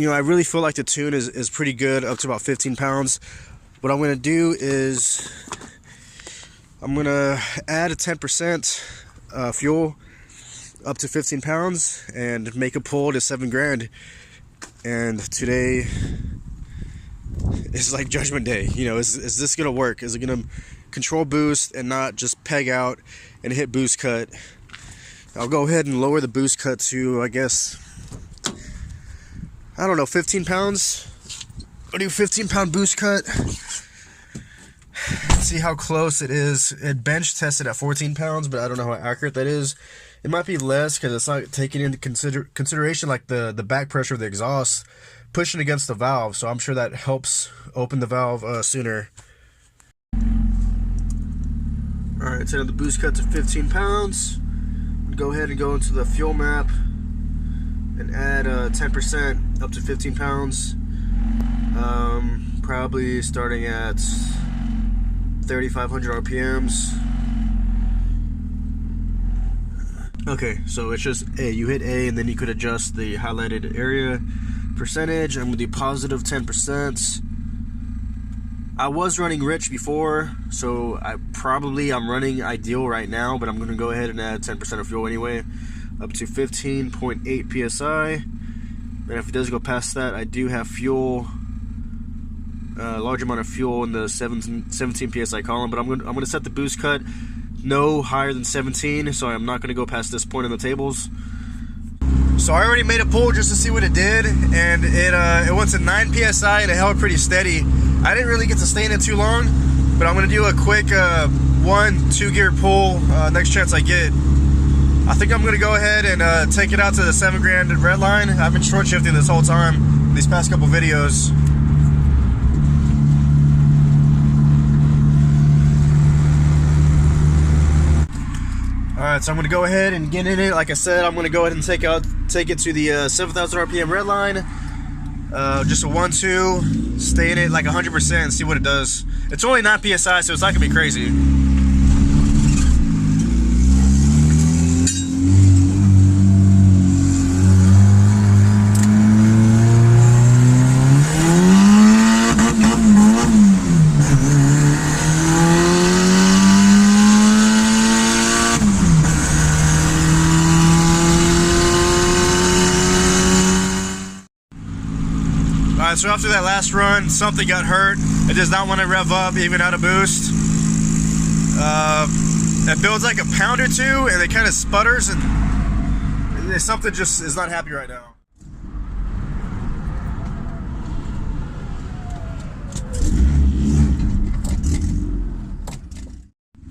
you know, I really feel like the tune is pretty good up to about 15 pounds. What I'm going to do is I'm going to add a 10% fuel up to 15 pounds and make a pull to 7 grand. And today is like judgment day. You know, is this going to work? Is it going to control boost and not just peg out and hit boost cut? I'll go ahead and lower the boost cut to, I guess, I don't know, 15 pounds. I'll do 15-pound boost cut. See how close it is. It bench tested at 14 pounds, but I don't know how accurate that is. It might be less because it's not taking into consideration like the back pressure of the exhaust pushing against the valve. So I'm sure that helps open the valve sooner. Alright, set up the boost cut to 15 pounds. Go ahead and go into the fuel map and add 10% up to 15 pounds. Probably starting at 3,500 RPMs. Okay, so it's just A. You hit A and then you could adjust the highlighted area percentage. I'm going to do positive 10%. I was running rich before, so I'm running ideal right now, but I'm going to go ahead and add 10% of fuel anyway, up to 15.8 psi. And if it does go past that, I do have fuel, a large amount of fuel in the 17 psi column, but I'm going to set the boost cut no higher than 17, so I'm not going to go past this point in the tables. So I already made a pull just to see what it did, and it went to 9 psi and it held pretty steady. I didn't really get to stay in it too long, but I'm going to do a quick 1-2 gear pull next chance I get. I think I'm going to go ahead and take it out to the 7 grand red line. I've been short shifting this whole time, these past couple videos. Alright, so I'm going to go ahead and get in it. Like I said, I'm going to go ahead and take it to the 7,000 RPM red line. Just a 1-2, stay in it like 100% and see what it does. It's only 9 psi, so it's not going to be crazy. Alright, so after that last run, something got hurt. It does not want to rev up, even out of boost. It builds like a pound or two, and it kind of sputters, and something just is not happy right now.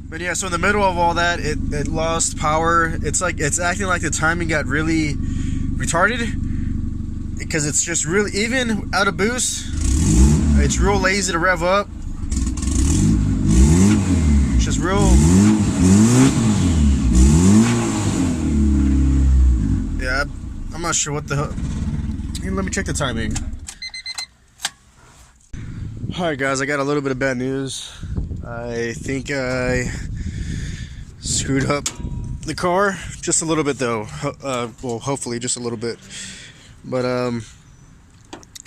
But yeah, so in the middle of all that, it lost power. It's acting like the timing got really retarded. Because it's just really, even out of boost, it's real lazy to rev up. It's just real, yeah, I'm not sure what the hell. Let me check the timing. Alright guys, I got a little bit of bad news. I think I screwed up the car, just a little bit though. Well, hopefully just a little bit. But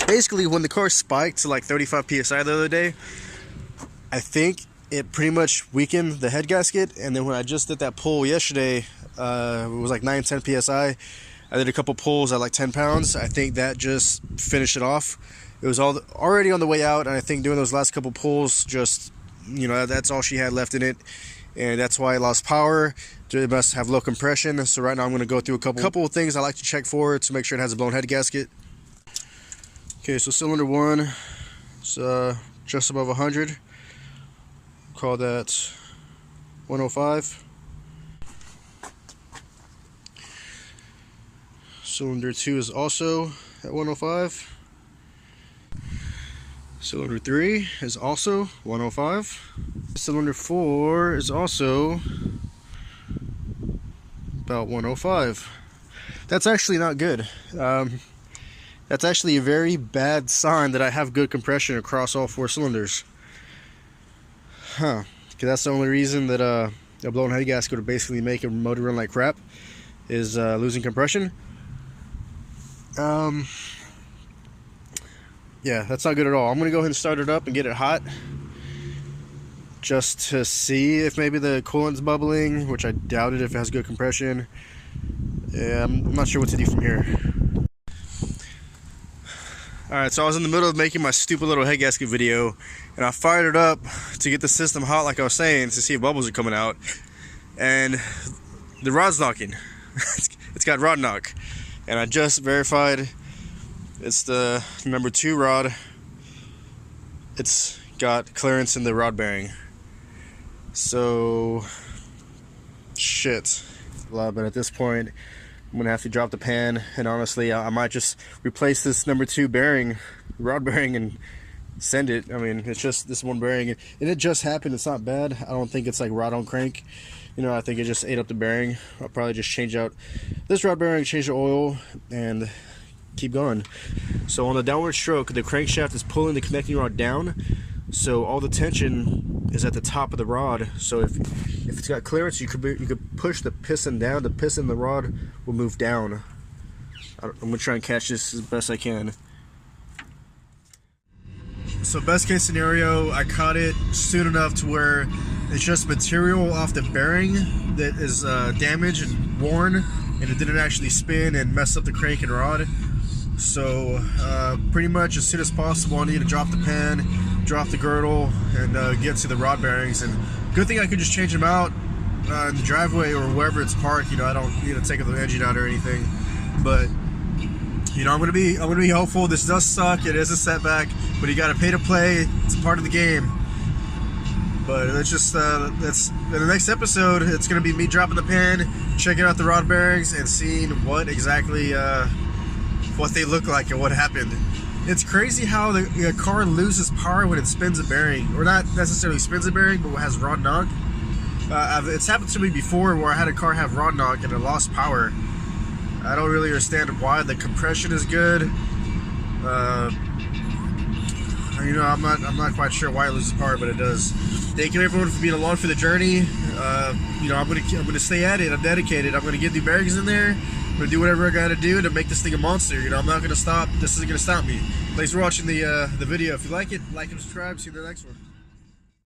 basically when the car spiked to like 35 psi the other day, I think it pretty much weakened the head gasket. And then when I just did that pull yesterday, it was like 9-10 psi. I did a couple pulls at like 10 pounds. I think that just finished it off. It was already on the way out, and I think doing those last couple pulls, just, you know, that's all she had left in it, and that's why I lost power. It must have low compression. So right now I'm going to go through a couple of things I like to check for to make sure it has a blown head gasket. Okay, so cylinder 1 is just above 100. Call that 105. Cylinder 2 is also at 105. Cylinder 3 is also 105. Cylinder 4 is also about 105. That's actually not good. That's actually a very bad sign that I have good compression across all 4 cylinders. Because that's the only reason that a blown head gasket would basically make a motor run like crap, is losing compression. Yeah, that's not good at all. I'm gonna go ahead and start it up and get it hot, just to see if maybe the coolant's bubbling, which I doubt it if it has good compression. Yeah, I'm not sure what to do from here. Alright, so I was in the middle of making my stupid little head gasket video, and I fired it up to get the system hot like I was saying, to see if bubbles are coming out, and the rod's knocking. It's got rod knock, and I just verified it's the number 2 rod. It's got clearance in the rod bearing. So, shit. But at this point, I'm gonna have to drop the pan, and honestly, I might just replace this number 2 bearing, rod bearing, and send it. I mean, it's just this one bearing, and it just happened. It's not bad. I don't think it's like rod on crank. You know, I think it just ate up the bearing. I'll probably just change out this rod bearing, change the oil, and keep going. So on the downward stroke, the crankshaft is pulling the connecting rod down, so all the tension is at the top of the rod. So if it's got clearance, you could push the piston down. The piston in the rod will move down. I'm gonna try and catch this as best I can. So best case scenario, I caught it soon enough to where it's just material off the bearing that is damaged and worn, and it didn't actually spin and mess up the crank and rod. So pretty much as soon as possible, I need to drop the pan, drop the girdle, and get to the rod bearings. And good thing I could just change them out in the driveway or wherever it's parked. You know, I don't need to take the engine out or anything. But you know, I'm gonna be hopeful. This does suck. It is a setback, but you got to pay to play. It's a part of the game. But it's just that's in the next episode. It's gonna be me dropping the pan, checking out the rod bearings, and seeing what exactly what they look like and what happened. It's crazy how the car loses power when it spins a bearing, or not necessarily spins a bearing, but has rod knock. It's happened to me before where I had a car have rod knock and it lost power. I don't really understand why. The compression is good. You know, I'm not quite sure why it loses power, but it does. Thank you everyone for being along for the journey. You know, I'm gonna stay at it. I'm dedicated. I'm gonna get the bearings in there. I'm gonna do whatever I gotta do to make this thing a monster. You know, I'm not gonna stop. This isn't gonna stop me. Thanks for watching the video. If you like it, like and subscribe. See you in the next one.